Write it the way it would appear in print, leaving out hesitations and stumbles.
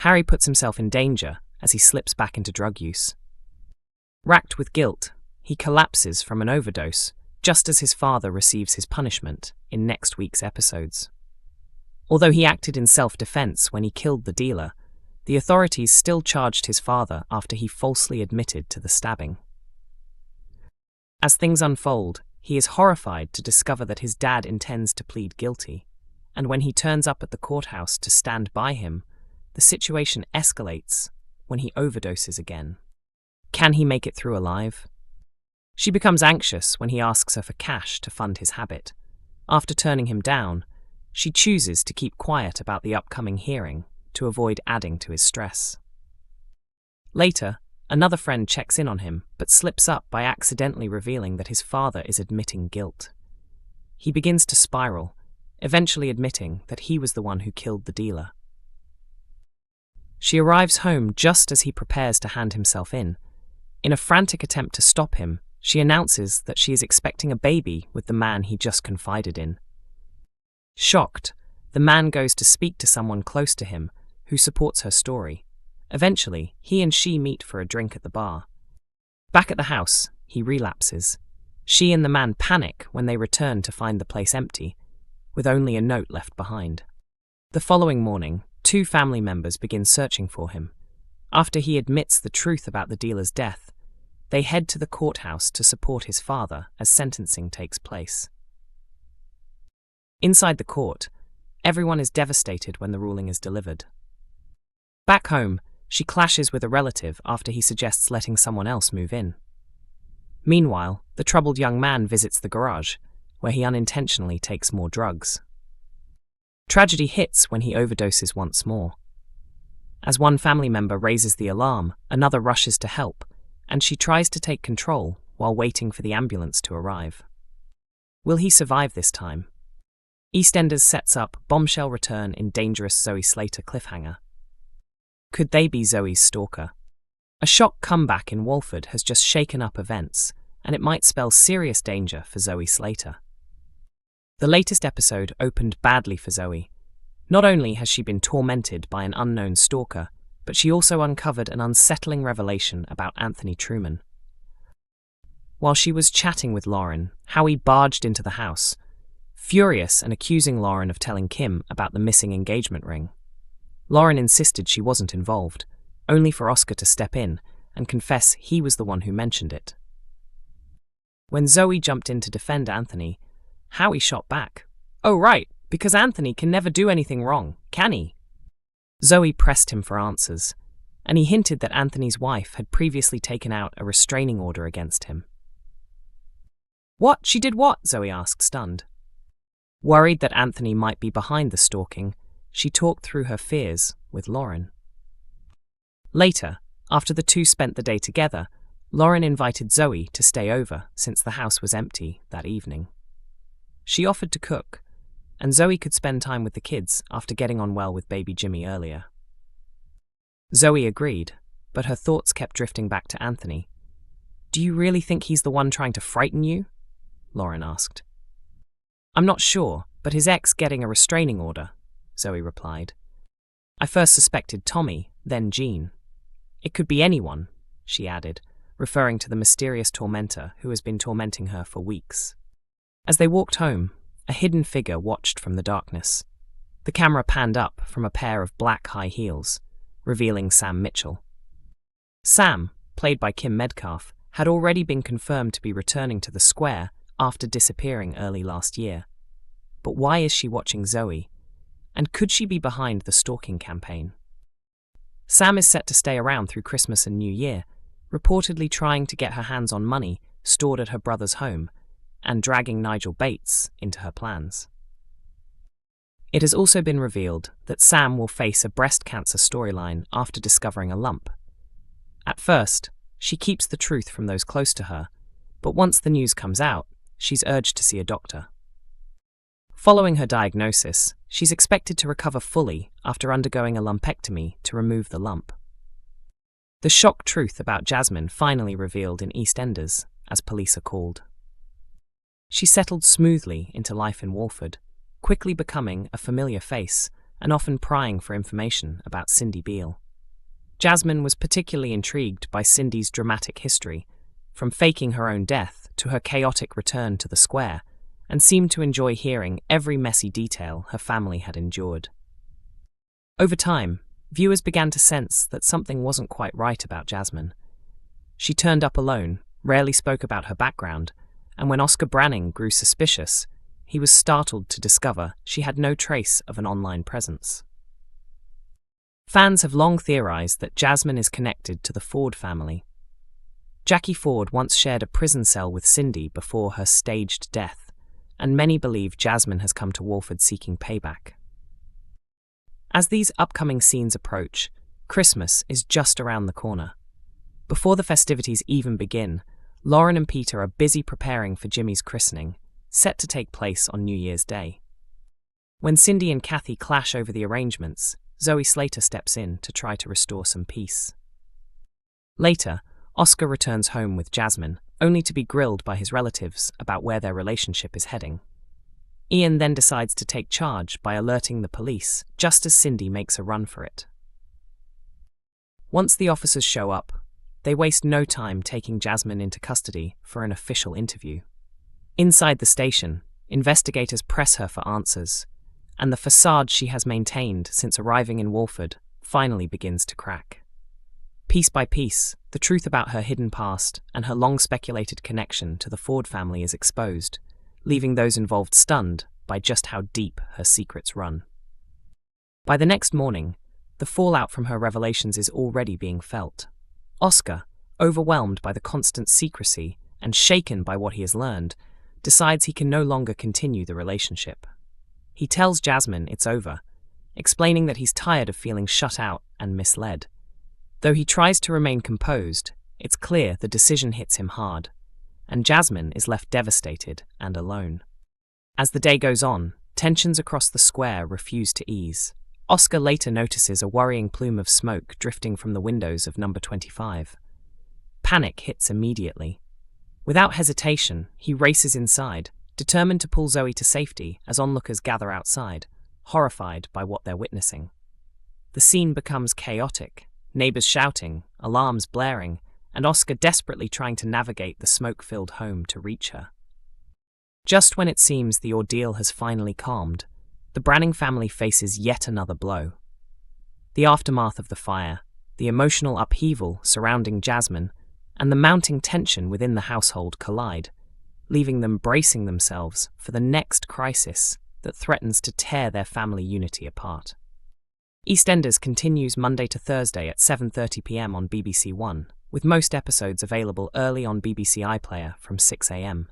Harry puts himself in danger as he slips back into drug use. Racked with guilt, he collapses from an overdose just as his father receives his punishment in next week's episodes. Although he acted in self-defense when he killed the dealer, the authorities still charged his father after he falsely admitted to the stabbing. As things unfold, he is horrified to discover that his dad intends to plead guilty, and when he turns up at the courthouse to stand by him, the situation escalates when he overdoses again. Can he make it through alive? She becomes anxious when he asks her for cash to fund his habit. After turning him down, she chooses to keep quiet about the upcoming hearing to avoid adding to his stress. Later, another friend checks in on him but slips up by accidentally revealing that his father is admitting guilt. He begins to spiral, eventually admitting that he was the one who killed the dealer. She arrives home just as he prepares to hand himself in. In a frantic attempt to stop him, she announces that she is expecting a baby with the man he just confided in. Shocked, the man goes to speak to someone close to him who supports her story. Eventually, he and she meet for a drink at the bar. Back at the house, he relapses. She and the man panic when they return to find the place empty, with only a note left behind. The following morning, 2 family members begin searching for him. After he admits the truth about the dealer's death, they head to the courthouse to support his father as sentencing takes place. Inside the court, everyone is devastated when the ruling is delivered. Back home, she clashes with a relative after he suggests letting someone else move in. Meanwhile, the troubled young man visits the garage, where he unintentionally takes more drugs. Tragedy hits when he overdoses once more. As one family member raises the alarm, another rushes to help, and she tries to take control while waiting for the ambulance to arrive. Will he survive this time? EastEnders sets up bombshell return in dangerous Zoe Slater cliffhanger. Could they be Zoe's stalker? A shock comeback in Walford has just shaken up events, and it might spell serious danger for Zoe Slater. The latest episode opened badly for Zoe. Not only has she been tormented by an unknown stalker, but she also uncovered an unsettling revelation about Anthony Truman. While she was chatting with Lauren, Howie barged into the house, furious and accusing Lauren of telling Kim about the missing engagement ring. Lauren insisted she wasn't involved, only for Oscar to step in and confess he was the one who mentioned it. When Zoe jumped in to defend Anthony, Howie shot back. "Oh right, because Anthony can never do anything wrong, can he?" Zoe pressed him for answers, and he hinted that Anthony's wife had previously taken out a restraining order against him. "What? She did what?" Zoe asked, stunned. Worried that Anthony might be behind the stalking, she talked through her fears with Lauren. Later, after the two spent the day together, Lauren invited Zoe to stay over since the house was empty that evening. She offered to cook, and Zoe could spend time with the kids after getting on well with baby Jimmy earlier. Zoe agreed, but her thoughts kept drifting back to Anthony. "Do you really think he's the one trying to frighten you?" Lauren asked. "I'm not sure, but his ex getting a restraining order," Zoe replied. "I first suspected Tommy, then Jean. It could be anyone," she added, referring to the mysterious tormentor who has been tormenting her for weeks. As they walked home, a hidden figure watched from the darkness. The camera panned up from a pair of black high heels, revealing Sam Mitchell. Sam, played by Kim Metcalf, had already been confirmed to be returning to the square after disappearing early last year. But why is she watching Zoe? And could she be behind the stalking campaign? Sam is set to stay around through Christmas and New Year, reportedly trying to get her hands on money stored at her brother's home, and dragging Nigel Bates into her plans. It has also been revealed that Sam will face a breast cancer storyline after discovering a lump. At first, she keeps the truth from those close to her, but once the news comes out, she's urged to see a doctor. Following her diagnosis, she's expected to recover fully after undergoing a lumpectomy to remove the lump. The shock truth about Jasmine finally revealed in EastEnders, as police are called. She settled smoothly into life in Walford, quickly becoming a familiar face and often prying for information about Cindy Beale. Jasmine was particularly intrigued by Cindy's dramatic history, from faking her own death to her chaotic return to the square, and seemed to enjoy hearing every messy detail her family had endured. Over time, viewers began to sense that something wasn't quite right about Jasmine. She turned up alone, rarely spoke about her background, and when Oscar Branning grew suspicious, he was startled to discover she had no trace of an online presence. Fans have long theorized that Jasmine is connected to the Ford family. Jackie Ford once shared a prison cell with Cindy before her staged death, and many believe Jasmine has come to Walford seeking payback. As these upcoming scenes approach, Christmas is just around the corner. Before the festivities even begin, Lauren and Peter are busy preparing for Jimmy's christening, set to take place on New Year's Day. When Cindy and Kathy clash over the arrangements, Zoe Slater steps in to try to restore some peace. Later, Oscar returns home with Jasmine, only to be grilled by his relatives about where their relationship is heading. Ian then decides to take charge by alerting the police, just as Cindy makes a run for it. Once the officers show up, they waste no time taking Jasmine into custody for an official interview. Inside the station, investigators press her for answers, and the facade she has maintained since arriving in Walford finally begins to crack. Piece by piece, the truth about her hidden past and her long-speculated connection to the Ford family is exposed, leaving those involved stunned by just how deep her secrets run. By the next morning, the fallout from her revelations is already being felt. Oscar, overwhelmed by the constant secrecy and shaken by what he has learned, decides he can no longer continue the relationship. He tells Jasmine it's over, explaining that he's tired of feeling shut out and misled. Though he tries to remain composed, it's clear the decision hits him hard, and Jasmine is left devastated and alone. As the day goes on, tensions across the square refuse to ease. Oscar later notices a worrying plume of smoke drifting from the windows of number 25. Panic hits immediately. Without hesitation, he races inside, determined to pull Zoe to safety as onlookers gather outside, horrified by what they're witnessing. The scene becomes chaotic, neighbors shouting, alarms blaring, and Oscar desperately trying to navigate the smoke-filled home to reach her. Just when it seems the ordeal has finally calmed, the Branning family faces yet another blow. The aftermath of the fire, the emotional upheaval surrounding Jasmine, and the mounting tension within the household collide, leaving them bracing themselves for the next crisis that threatens to tear their family unity apart. EastEnders continues Monday to Thursday at 7:30 p.m. on BBC One, with most episodes available early on BBC iPlayer from 6 a.m.